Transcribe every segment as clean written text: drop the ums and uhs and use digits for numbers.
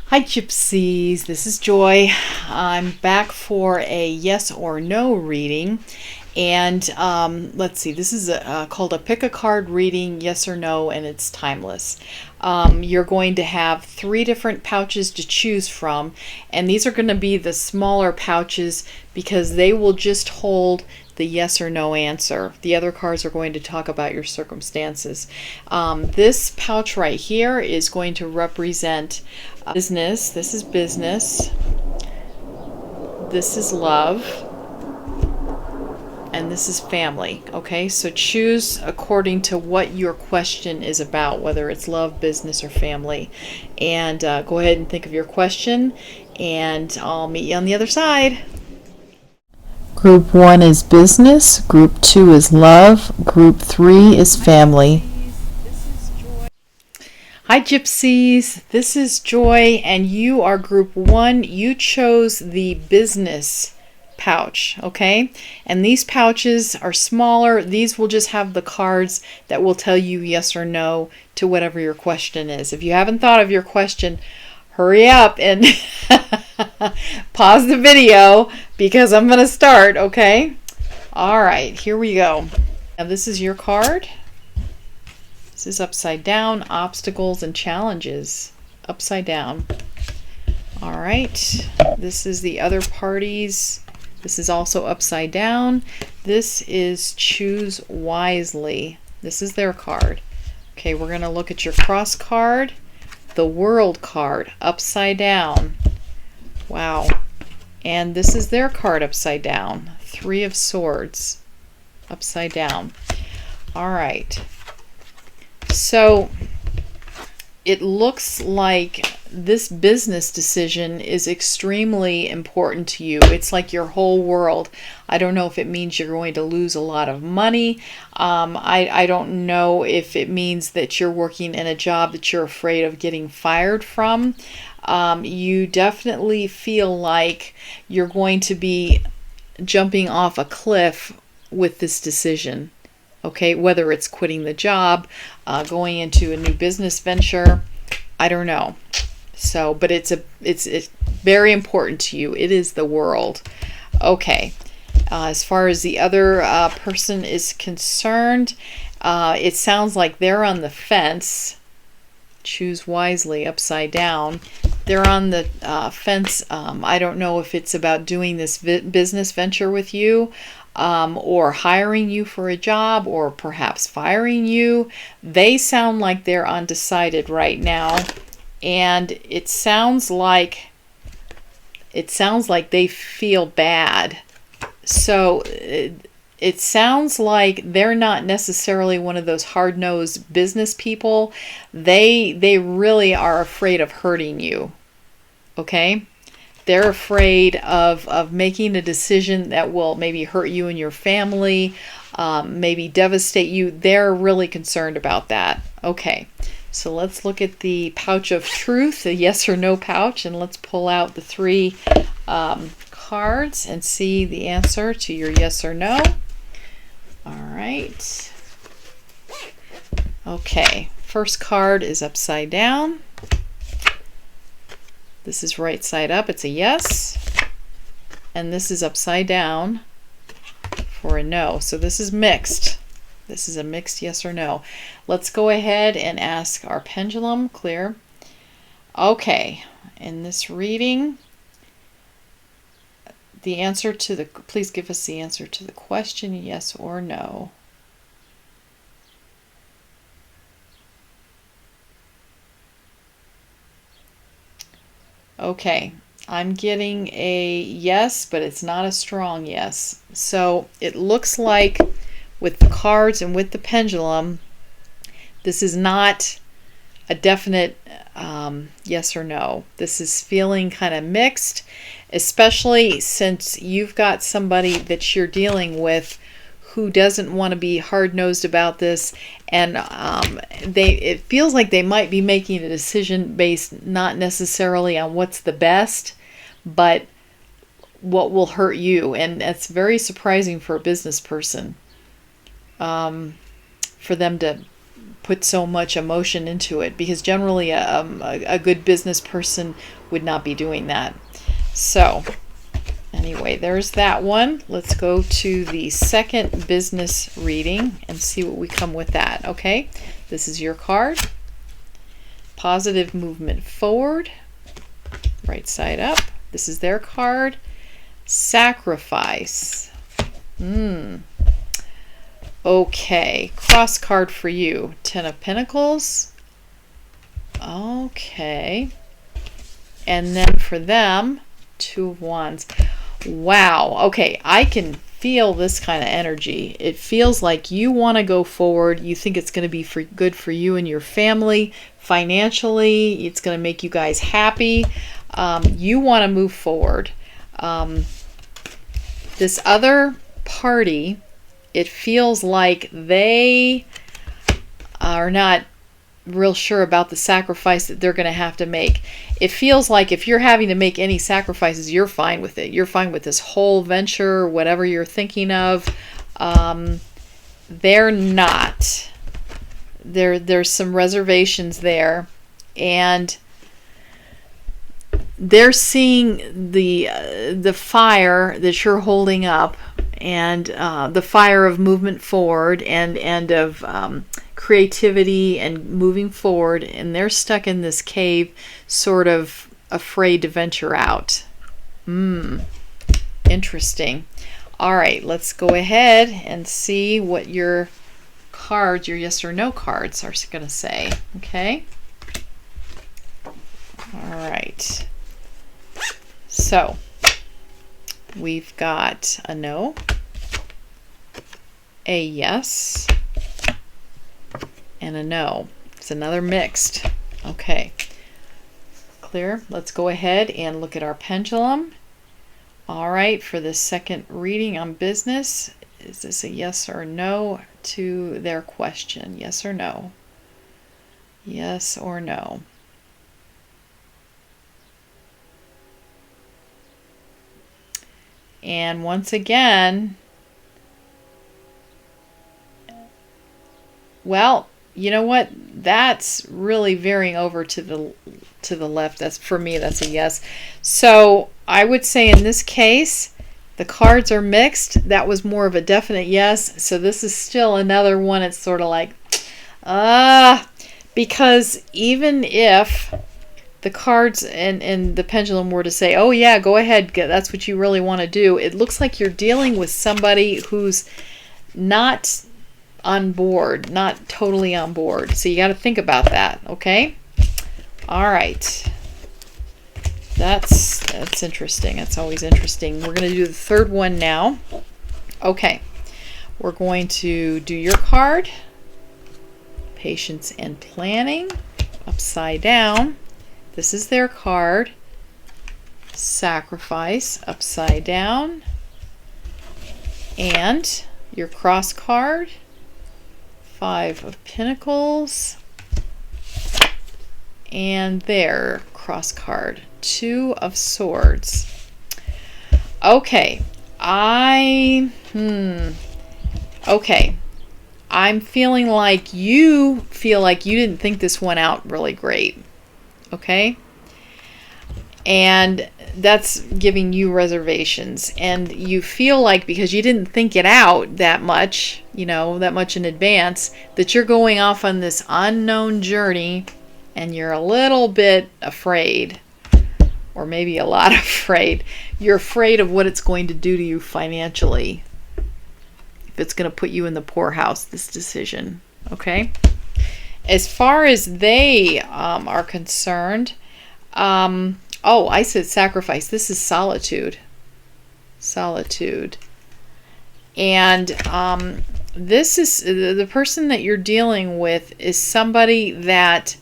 Hi Gypsies, this is Joy. I'm back for a yes or no reading. And let's see, this is called a pick a card reading, yes or no, and it's timeless. You're going to have 3 different pouches to choose from, and these are going to be the smaller pouches because they will just hold the yes or no answer. The other cards are going to talk about your circumstances. This pouch right here is going to represent business. This is business. This is love. And this is family. Okay, so choose according to what your question is about, whether it's love, business, or family. And go ahead and think of your question, and I'll meet you on the other side. Group 1 is business, Group 2 is love, Group 3 is family. Hi Gypsies, this is Joy, and you are Group 1. You chose the business pouch, okay? And these pouches are smaller. These will just have the cards that will tell you yes or no to whatever your question is. If you haven't thought of your question, hurry up and pause the video because I'm going to start, okay? All right, here we go. Now this is your card. This is upside down, obstacles and challenges. Upside down. All right, this is the other party's. This is also upside down. This is choose wisely. This is their card. Okay, we're going to look at your cross card. The world card, upside down. Wow. And this is their card upside down. 3 of Swords, upside down. All right. So it looks like this business decision is extremely important to you. It's like your whole world. I don't know if it means you're going to lose a lot of money. I don't know if it means that you're working in a job that you're afraid of getting fired from. You definitely feel like you're going to be jumping off a cliff with this decision. Okay, whether it's quitting the job, going into a new business venture, I don't know. So, but it's very important to you. It is the world. Okay. As far as the other person is concerned, it sounds like they're on the fence. Choose wisely, upside down. They're on the fence. I don't know if it's about doing this business venture with you, or hiring you for a job, or perhaps firing you. They sound like they're undecided right now, and it sounds like they feel bad. So it sounds like they're not necessarily one of those hard-nosed business people. They really are afraid of hurting you. Okay? They're afraid of making a decision that will maybe hurt you and your family, maybe devastate you. They're really concerned about that. Okay, so let's look at the pouch of truth, the yes or no pouch, and let's pull out the 3 cards and see the answer to your yes or no. All right. Okay, first card is upside down. This is right side up, it's a yes. And this is upside down for a no. So this is mixed. This is a mixed yes or no. Let's go ahead and ask our pendulum, clear. Okay, in this reading, the answer to the, please give us the answer to the question, yes or no. Okay, I'm getting a yes, but it's not a strong yes. So it looks like with the cards and with the pendulum, this is not a definite yes or no. This is feeling kind of mixed, especially since you've got somebody that you're dealing with who doesn't want to be hard-nosed about this, and it feels like they might be making a decision based not necessarily on what's the best, but what will hurt you, and that's very surprising for a business person, for them to put so much emotion into it, because generally a good business person would not be doing that. So anyway, there's that one. Let's go to the second business reading and see what we come with that. Okay, this is your card. Positive movement forward, right side up. This is their card. Sacrifice. Okay, cross card for you. Ten of Pentacles. Okay. And then for them, Two of Wands. Wow. Okay, I can feel this kind of energy. It feels like you want to go forward. You think it's going to be good for you and your family. Financially, it's going to make you guys happy. You want to move forward. This other party, it feels like they are not real sure about the sacrifice that they're going to have to make. It feels like if you're having to make any sacrifices, you're fine with it. You're fine with this whole venture, whatever you're thinking of. They're not. There's some reservations there, and they're seeing the fire that you're holding up, and the fire of movement forward and of creativity and moving forward, and they're stuck in this cave, sort of afraid to venture out. Interesting. All right, let's go ahead and see what your cards, your yes or no cards, are going to say. Okay. All right. So we've got a no, a yes, and a no. It's another mixed. Okay. Clear. Let's go ahead and look at our pendulum. All right, for the second reading on business, is this a yes or no to their question? Yes or no? Yes or no? And once again, well, you know what? That's really veering over to the left. That's, for me, that's a yes. So I would say in this case, the cards are mixed. That was more of a definite yes. So this is still another one. It's sort of like, because even if the cards and the pendulum were to say, oh yeah, go ahead, that's what you really want to do, it looks like you're dealing with somebody who's not on board, not totally on board. So you got to think about that, okay? All right. That's interesting. That's always interesting. We're going to do the third one now. Okay. We're going to do your card. Patience and planning. Upside down. This is their card. Sacrifice. Upside down. And your cross card. Five of Pentacles. And their cross card. Two of Swords. Okay. Okay. I'm feeling like you feel like you didn't think this one out really great. Okay? And that's giving you reservations. And you feel like because you didn't think it out that much, that much in advance, that you're going off on this unknown journey and you're a little bit afraid. Or maybe a lot afraid. You're afraid of what it's going to do to you financially. If it's going to put you in the poorhouse, this decision. Okay? As far as they are concerned, I said sacrifice. This is solitude. Solitude. And this is the person that you're dealing with is somebody that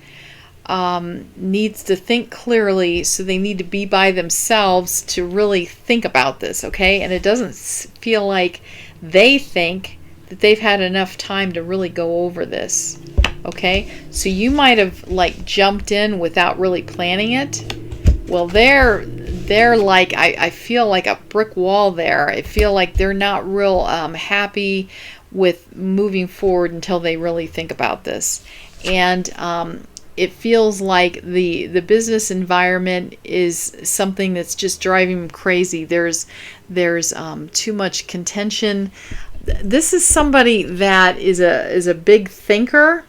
needs to think clearly, so they need to be by themselves to really think about this, okay? And it doesn't feel like they think that they've had enough time to really go over this, okay? So you might have like jumped in without really planning it. Well, they're like, I feel like a brick wall there. I feel like they're not real happy with moving forward until they really think about this. And it feels like the business environment is something that's just driving them crazy. There's too much contention. This is somebody that is a big thinker,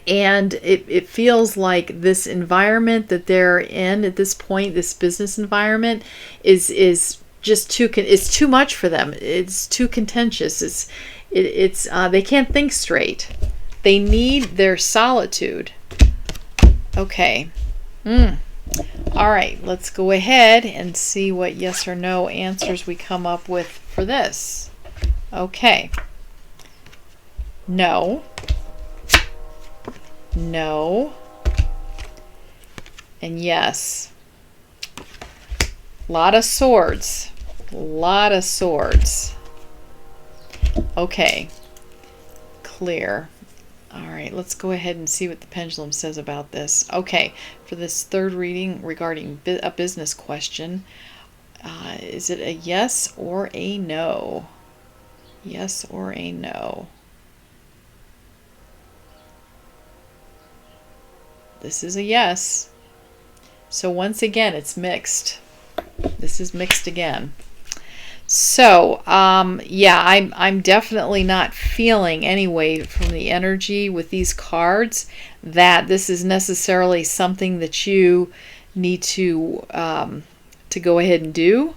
and it feels like this environment that they're in at this point, this business environment, is just it's too much for them. It's too contentious. It's they can't think straight. They need their solitude. Okay. All right, let's go ahead and see what yes or no answers we come up with for this. Okay. No. No. And yes. Lot of swords. Lot of swords. Okay. Clear. All right, let's go ahead and see what the pendulum says about this. Okay, for this third reading regarding a business question, is it a yes or a no? Yes or a no? This is a yes. So once again, it's mixed. This is mixed again. So, yeah, I'm definitely not feeling anyway from the energy with these cards that this is necessarily something that you need to go ahead and do.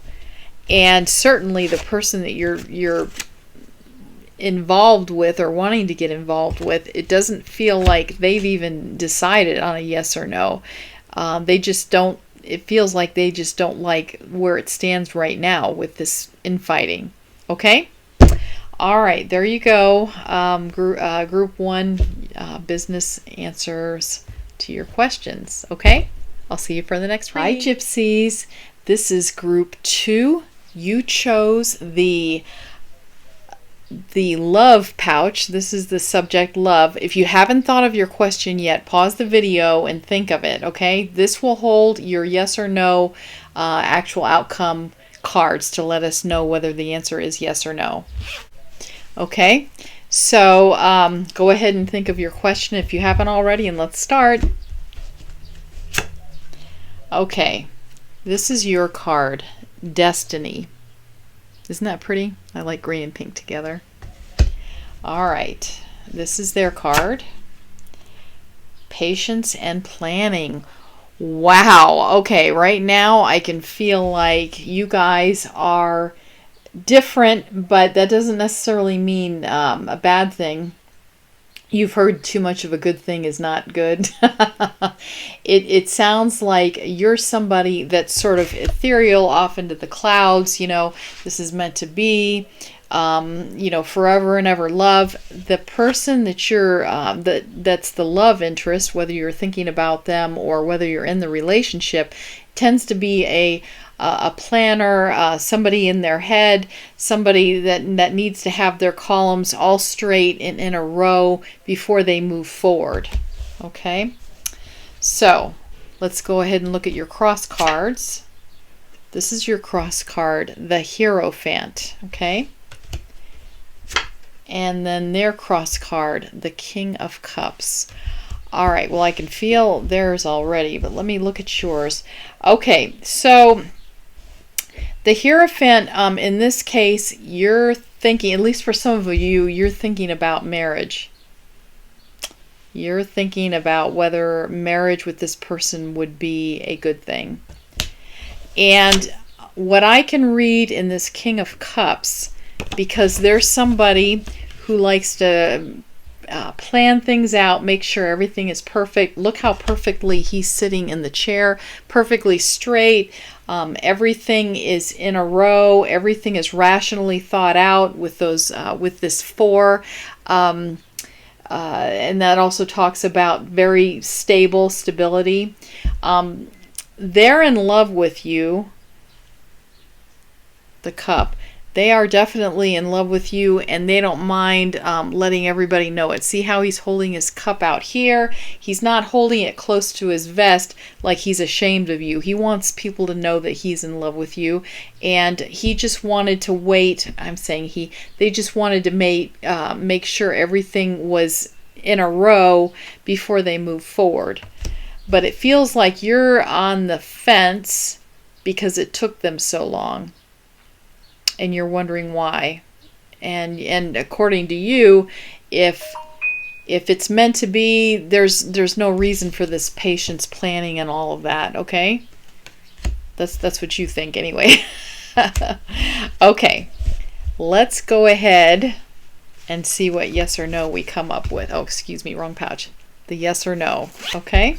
And certainly the person that you're involved with or wanting to get involved with, it doesn't feel like they've even decided on a yes or no. They just don't. It feels like they just don't like where it stands right now with this infighting. Okay? All right, there you go. Group 1 business answers to your questions. Okay? I'll see you for the next reading. Hi, Gypsies. This is Group 2. You chose the love pouch. This is the subject love. If you haven't thought of your question yet, pause the video and think of it, okay? This will hold your yes or no actual outcome cards to let us know whether the answer is yes or no. Okay, so go ahead and think of your question if you haven't already, and let's start. Okay, this is your card, Destiny. Isn't that pretty? I like green and pink together. All right, this is their card. Patience and planning. Wow. Okay, right now I can feel like you guys are different, but that doesn't necessarily mean a bad thing. You've heard too much of a good thing is not good. It sounds like you're somebody that's sort of ethereal, off into the clouds. You know, this is meant to be, you know, forever and ever love. The person that you're, that's the love interest, whether you're thinking about them or whether you're in the relationship, tends to be a planner, somebody in their head, somebody that needs to have their columns all straight in a row before they move forward. Okay, so let's go ahead and look at your cross cards. This is your cross card, the Hierophant. Okay, and then their cross card, the King of Cups. All right, well, I can feel theirs already, but let me look at yours. Okay, so the Hierophant, in this case, you're thinking, at least for some of you, you're thinking about marriage. You're thinking about whether marriage with this person would be a good thing. And what I can read in this King of Cups, because there's somebody who likes to plan things out, make sure everything is perfect. Look how perfectly he's sitting in the chair, perfectly straight. Everything is in a row. Everything is rationally thought out with those with this 4. And that also talks about very stability. They're in love with you, the cup. They are definitely in love with you, and they don't mind letting everybody know it. See how he's holding his cup out here? He's not holding it close to his vest like he's ashamed of you. He wants people to know that he's in love with you, and he just wanted to wait. I'm saying they just wanted to make sure everything was in a row before they move forward. But it feels like you're on the fence because it took them so long. And you're wondering why. And according to you, if it's meant to be, there's no reason for this patience, planning, and all of that, okay? That's what you think anyway. Okay. Let's go ahead and see what yes or no we come up with. Oh, excuse me, wrong pouch. The yes or no, okay?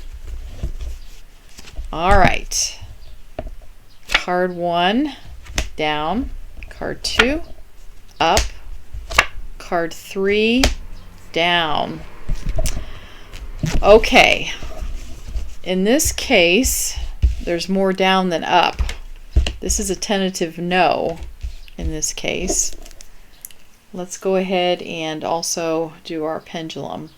All right. Card 1, down. Card 2, up. Card 3, down. Okay. In this case, there's more down than up. This is a tentative no in this case. Let's go ahead and also do our pendulum.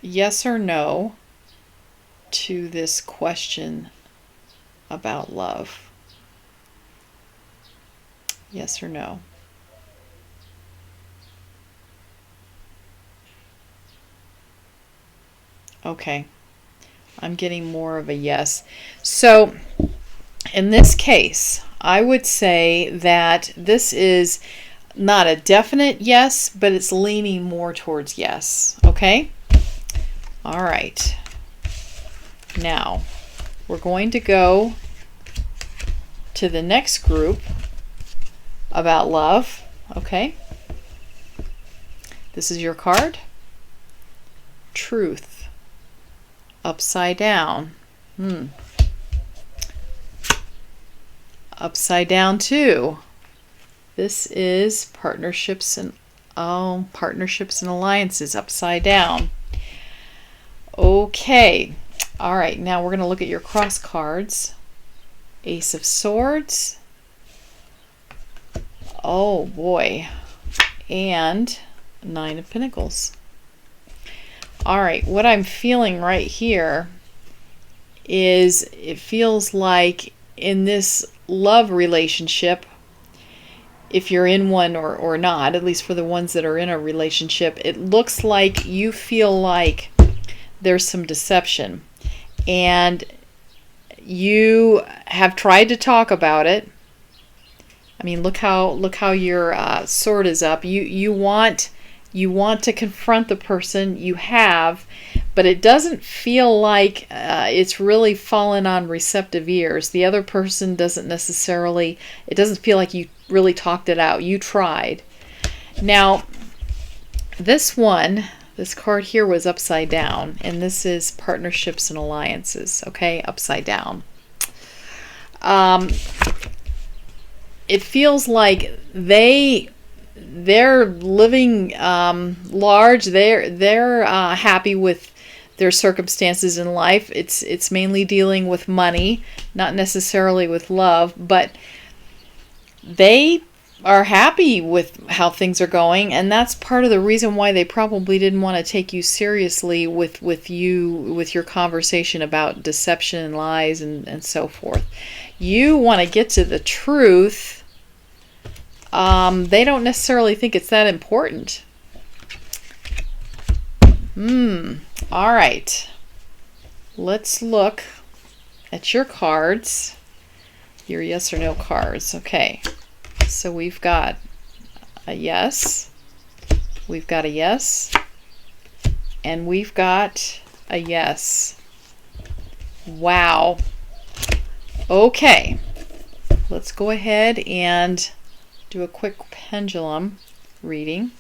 Yes or no to this question about love? Yes or no? Okay. I'm getting more of a yes. So, in this case, I would say that this is not a definite yes, but it's leaning more towards yes. Okay? All right. Now, we're going to go to the next group about love. Okay? This is your card. Truth. Upside down. Upside down too. This is partnerships and alliances upside down. Okay. All right, now we're going to look at your cross cards. Ace of Swords. Oh boy. And Nine of Pentacles. All right, what I'm feeling right here is it feels like in this love relationship, if you're in one or not, at least for the ones that are in a relationship, it looks like you feel like there's some deception. And you have tried to talk about it. I mean, look how your sword is up. You want to confront the person you have, but it doesn't feel like it's really fallen on receptive ears. The other person doesn't necessarily. It doesn't feel like you really talked it out. You tried. Now, this card here was upside down, and this is partnerships and alliances, okay? Upside down. It feels like they're living large. They're happy with their circumstances in life. It's mainly dealing with money, not necessarily with love, but they are happy with how things are going, and that's part of the reason why they probably didn't want to take you seriously with your conversation about deception and lies and so forth. You want to get to the truth. They don't necessarily think it's that important. All right. Let's look at your cards. Your yes or no cards. Okay. So we've got a yes, we've got a yes, and we've got a yes. Wow. Okay, let's go ahead and do a quick pendulum reading.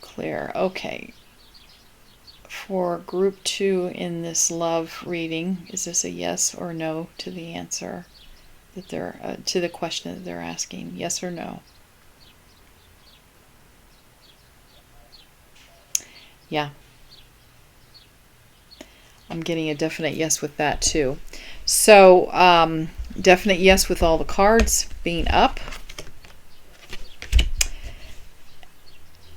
Clear. Okay. For group 2 in this love reading, is this a yes or no to the answer that they're to the question that they're asking? Yes or no? Yeah. I'm getting a definite yes with that too. So definite yes with all the cards being up.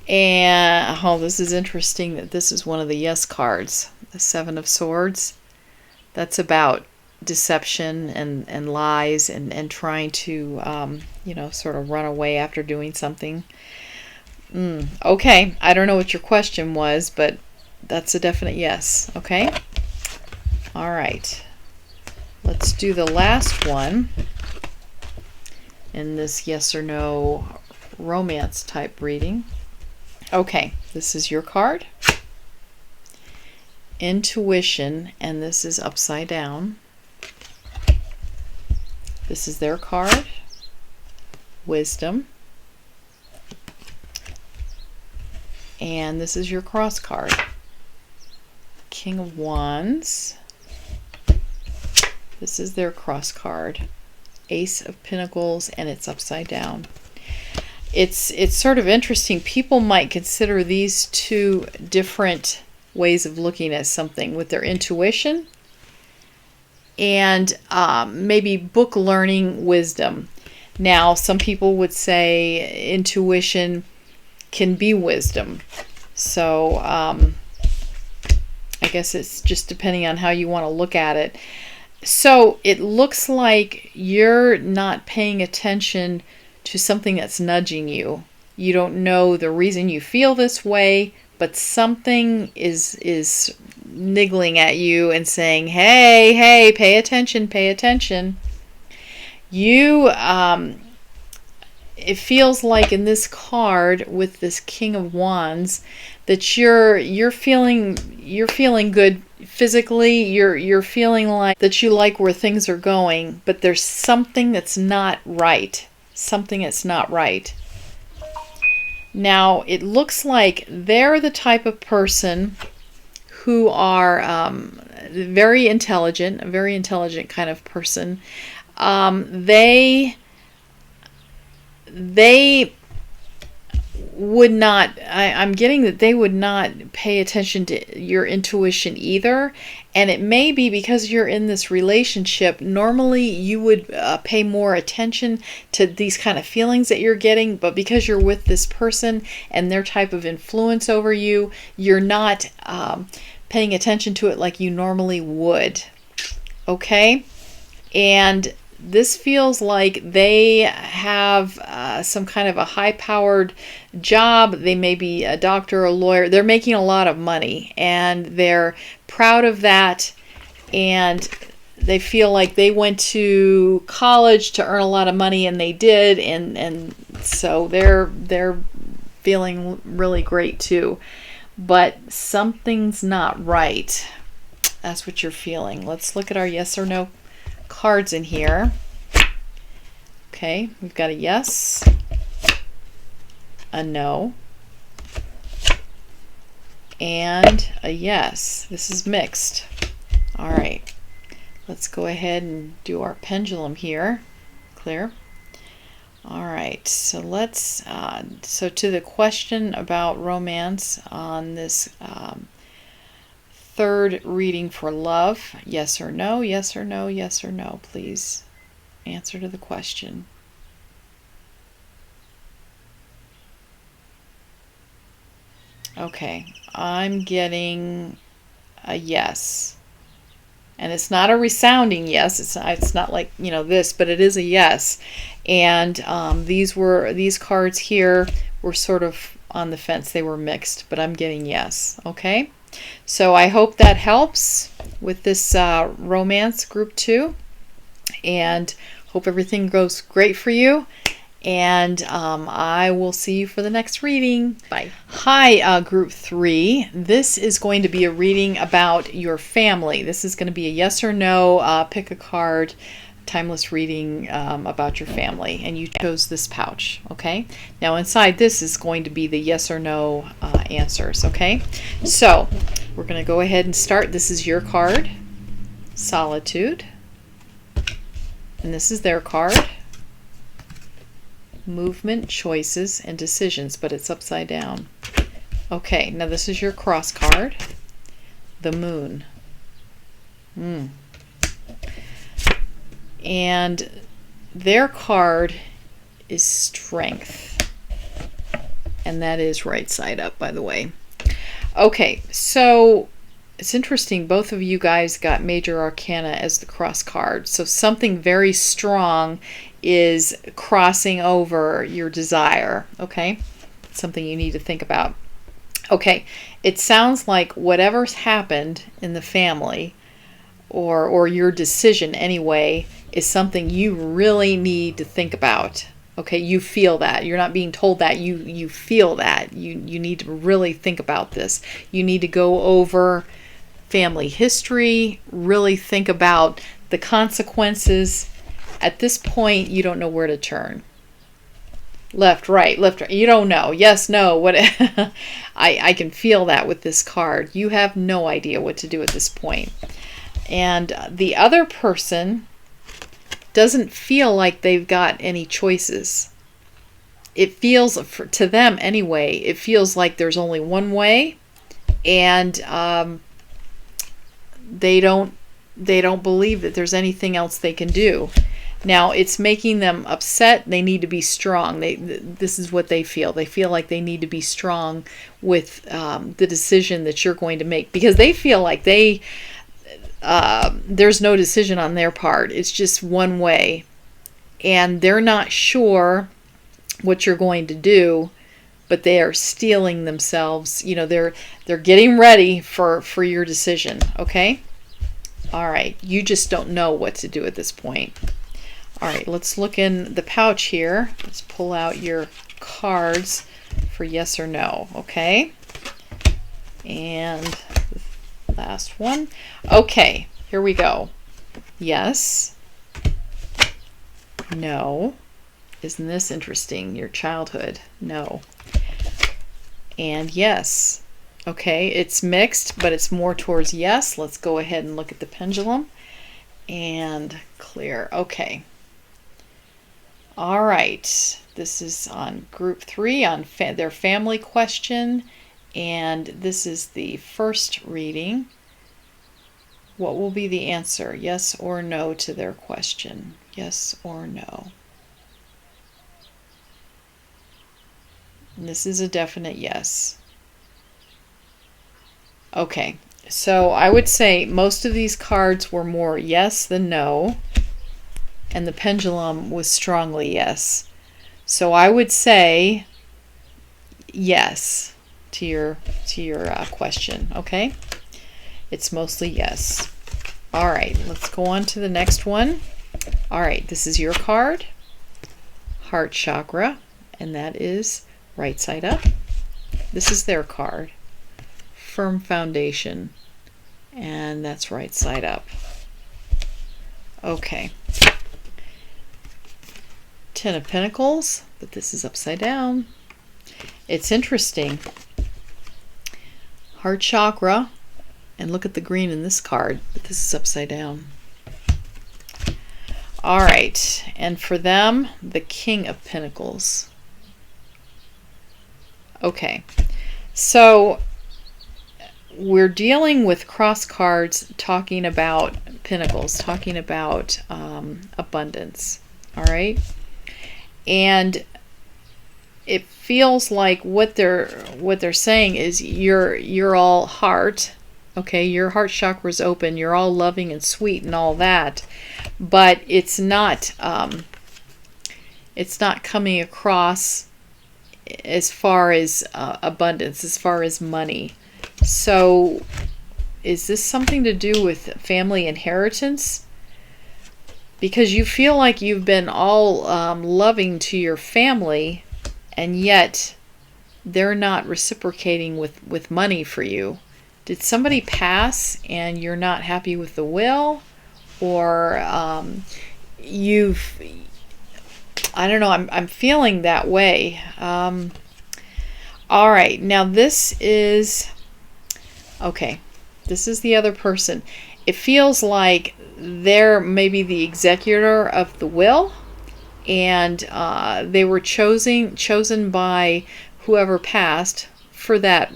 And oh, this is interesting that this is one of the yes cards, the Seven of Swords. That's about deception and lies and trying to you know, sort of run away after doing something. Okay, I don't know what your question was, but that's a definite yes. Okay, all right, let's do the last one in this yes or no romance type reading. Okay, this is your card, Intuition, and this is upside down. This is their card, Wisdom, and this is your cross card, King of Wands. This is their cross card, Ace of Pentacles, and it's upside down. It's sort of interesting. People might consider these two different ways of looking at something, with their intuition and maybe book learning wisdom. Now, some people would say intuition can be wisdom. So I guess it's just depending on how you want to look at it. So it looks like you're not paying attention to something that's nudging you. You don't know the reason you feel this way, but something is niggling at you and saying, hey, pay attention, pay attention. You, it feels like in this card with this King of Wands that you're feeling good physically. You're feeling like that you like where things are going, but there's something that's not right. Something that's not right. Now, it looks like they're the type of person who are very intelligent, a very intelligent kind of person. They would not, I'm getting that they would not pay attention to your intuition either. And it may be because you're in this relationship, normally you would pay more attention to these kind of feelings that you're getting, but because you're with this person and their type of influence over you, you're not paying attention to it like you normally would. Okay? And this feels like they have some kind of a high-powered job. They may be a doctor or a lawyer. They're making a lot of money, and they're proud of that, and they feel like they went to college to earn a lot of money, and they did, and so they're feeling really great too. But something's not right. That's what you're feeling. Let's look at our yes or no cards in here. Okay, we've got a yes, a no, and a yes. This is mixed. All right, let's go ahead and do our pendulum here. Clear. All right, so let's so to the question about romance on this third reading for love, yes or no, yes or no, yes or no, please answer to the question. Okay, I'm getting a yes. And it's not a resounding yes. It's not like, you know, this, but it is a yes. And these cards here were sort of on the fence. They were mixed, but I'm getting yes. Okay? So I hope that helps with this romance group 2. And hope everything goes great for you. And I will see you for the next reading. Bye. Hi, group 3. This is going to be a reading about your family. This is going to be a yes or no, pick a card, timeless reading about your family. And you chose this pouch, okay? Now inside this is going to be the yes or no answers, okay? So we're going to go ahead and start. This is your card, Solitude. And this is their card, Movement, Choices, and Decisions, but it's upside down. Okay, now this is your cross card, the Moon. Mm. And their card is Strength. And that is right side up, by the way. Okay, so it's interesting. Both of you guys got Major Arcana as the cross card. So something very strong is crossing over your desire. Okay, something you need to think about. Okay, it sounds like whatever's happened in the family, or your decision anyway, is something you really need to think about. Okay, you feel that. You're not being told that. You feel that. You need to really think about this. You need to go over family history, really think about the consequences. At this point, you don't know where to turn. Left, right, left, right. You don't know. Yes, no. What? I can feel that with this card. You have no idea what to do at this point. And the other person doesn't feel like they've got any choices. It feels, to them anyway, it feels like there's only one way, and they don't believe that there's anything else they can do. Now, it's making them upset. They need to be strong. This is what they feel. They feel like they need to be strong with the decision that you're going to make, because they feel like there's no decision on their part. It's just one way, and they're not sure what you're going to do, but they are steeling themselves. You know, they're getting ready for your decision. Okay? All right. You just don't know what to do at this point. All right, let's look in the pouch here. Let's pull out your cards for yes or no. Okay? And the last one. Okay, here we go. Yes. No. Isn't this interesting? Your childhood. No. And yes. Okay, it's mixed, but it's more towards yes. Let's go ahead and look at the pendulum. And clear. Okay. All right. This is on group 3 on their family question. And this is the first reading. What will be the answer? Yes or no to their question? Yes or no? And this is a definite yes. Okay, so I would say most of these cards were more yes than no, and the pendulum was strongly yes. So I would say yes to your question. Okay, it's mostly yes. All right, let's go on to the next one. All right, this is your card, heart chakra, and that is right side up. This is their card, firm foundation, and that's right side up. Okay. 10 of Pentacles, but this is upside down. It's interesting. Heart chakra, and look at the green in this card, but this is upside down. All right, and for them, the King of Pentacles. Okay, so we're dealing with cross cards talking about pentacles, talking about abundance. All right, and it feels like what they're saying is you're all heart. Okay, your heart chakra is open. You're all loving and sweet and all that, but it's not coming across as far as abundance, as far as money. So is this something to do with family inheritance? Because you feel like you've been all loving to your family, and yet they're not reciprocating with money for you. Did somebody pass and you're not happy with the will? Or I don't know, I'm feeling that way. All right, now this is, okay, this is the other person. It feels like they're maybe the executor of the will, and they were chosen by whoever passed for that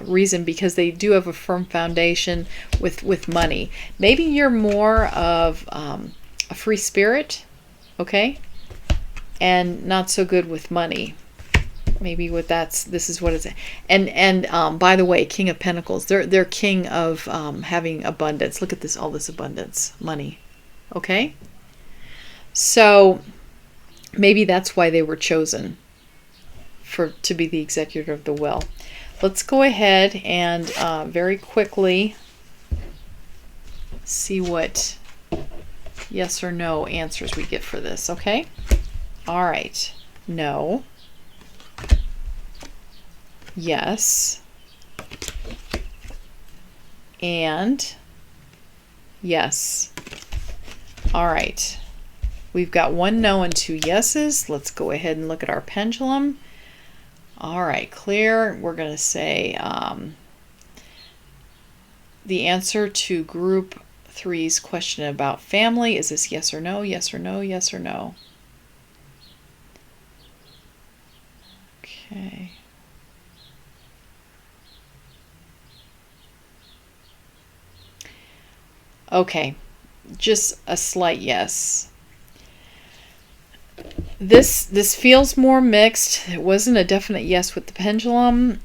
reason, because they do have a firm foundation with money. Maybe you're more of a free spirit, okay, and not so good with money. Maybe this is what it's. And by the way, King of Pentacles, they're king of having abundance. Look at this, all this abundance, money. Okay, so maybe that's why they were chosen to be the executor of the will. Let's go ahead and very quickly see what yes or no answers we get for this. Okay. All right. No. Yes. And yes. All right. We've got 1 no and 2 yeses. Let's go ahead and look at our pendulum. All right, clear. We're going to say the answer to group 3's question about family. Is this yes or no, yes or no, yes or no? Okay. Okay, just a slight yes. This feels more mixed. It wasn't a definite yes with the pendulum.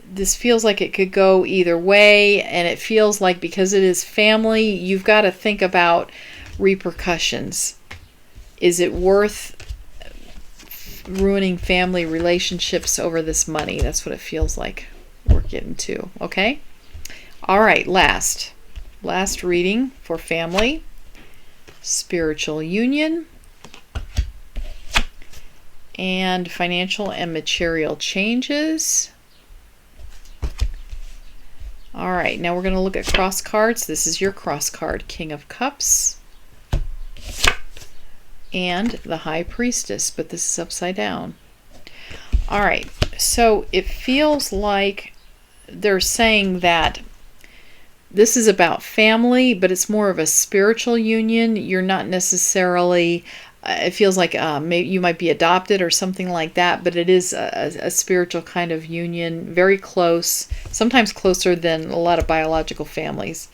This feels like it could go either way, and it feels like because it is family, you've got to think about repercussions. Is it worth ruining family relationships over this money? That's what it feels like we're getting to. Okay? All right, last reading for family. Spiritual union. And financial and material changes. All right, now we're going to look at cross cards. This is your cross card, King of Cups and the High Priestess, but this is upside down. All right, so it feels like they're saying that this is about family, but it's more of a spiritual union. You're not necessarily... it feels like maybe you might be adopted or something like that, but it is a spiritual kind of union, very close, sometimes closer than a lot of biological families.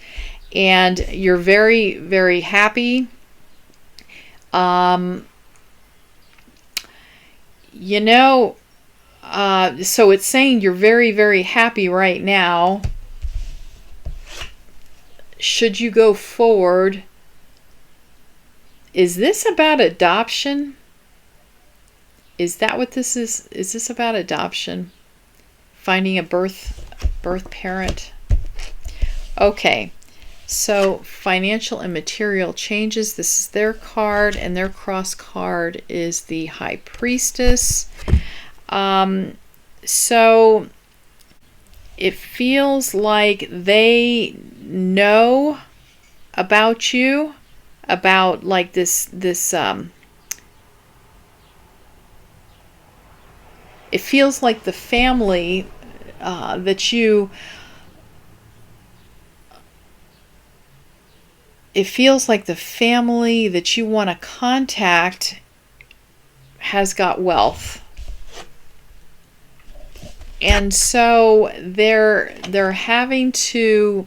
And you're very, very happy. So it's saying you're very, very happy right now. Should you go forward? Is this about adoption? Is that what this is? Is this about adoption? Finding a birth parent? Okay. So financial and material changes. This is their card, and their cross card is the High Priestess. So it feels like they know about you. About like this it feels like the family that you want to contact has got wealth, and so they're having to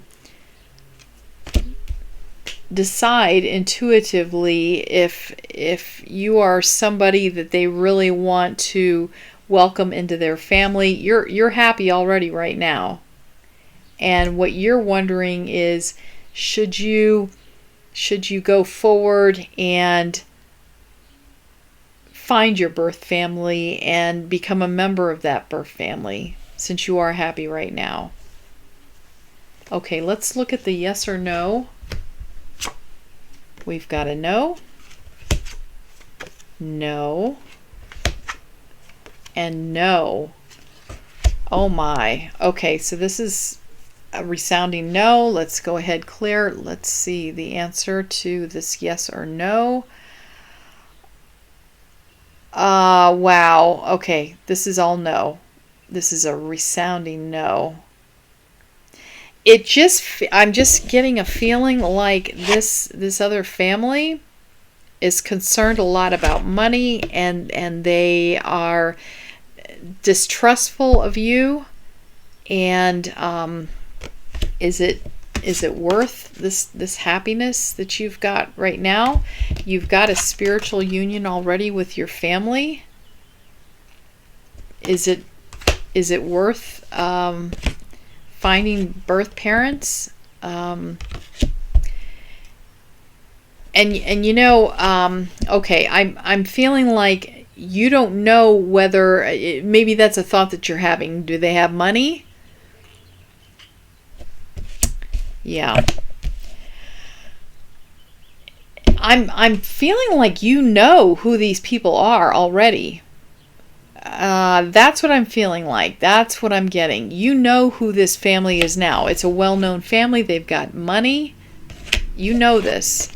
decide intuitively if you are somebody that they really want to welcome into their family. You're happy already right now, and what you're wondering is should you go forward and find your birth family and become a member of that birth family, since you are happy right now. Okay, let's look at the yes or no. We've got a no, no, and no. Oh my. Okay, so this is a resounding no. Let's go ahead, clear. Let's see the answer to this yes or no. Wow. Okay, this is all no. This is a resounding no. I'm just getting a feeling like this other family is concerned a lot about money, and they are distrustful of you, And is it worth this happiness that you've got right now? You've got a spiritual union already with your family. Is it worth finding birth parents? And you know, okay, I'm feeling like you don't know whether maybe that's a thought that you're having. Do they have money? Yeah. I'm feeling like you know who these people are already. That's what I'm feeling like. That's what I'm getting. You know who this family is now. It's a well-known family. They've got money. You know this.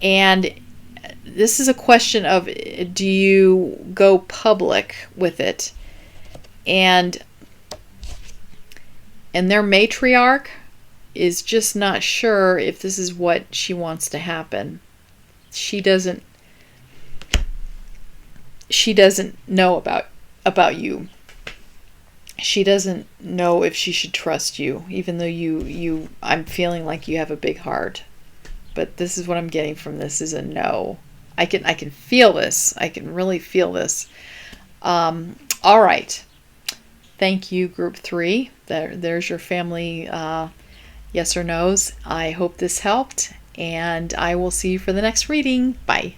And this is a question of, do you go public with it? And their matriarch is just not sure if this is what she wants to happen. She doesn't know about you. She doesn't know if she should trust you, even though I'm feeling like you have a big heart. But this is what I'm getting from this, is a no. I can feel this. I can really feel this. All right. Thank you, Group 3. There's your family yes or no's. I hope this helped, and I will see you for the next reading. Bye.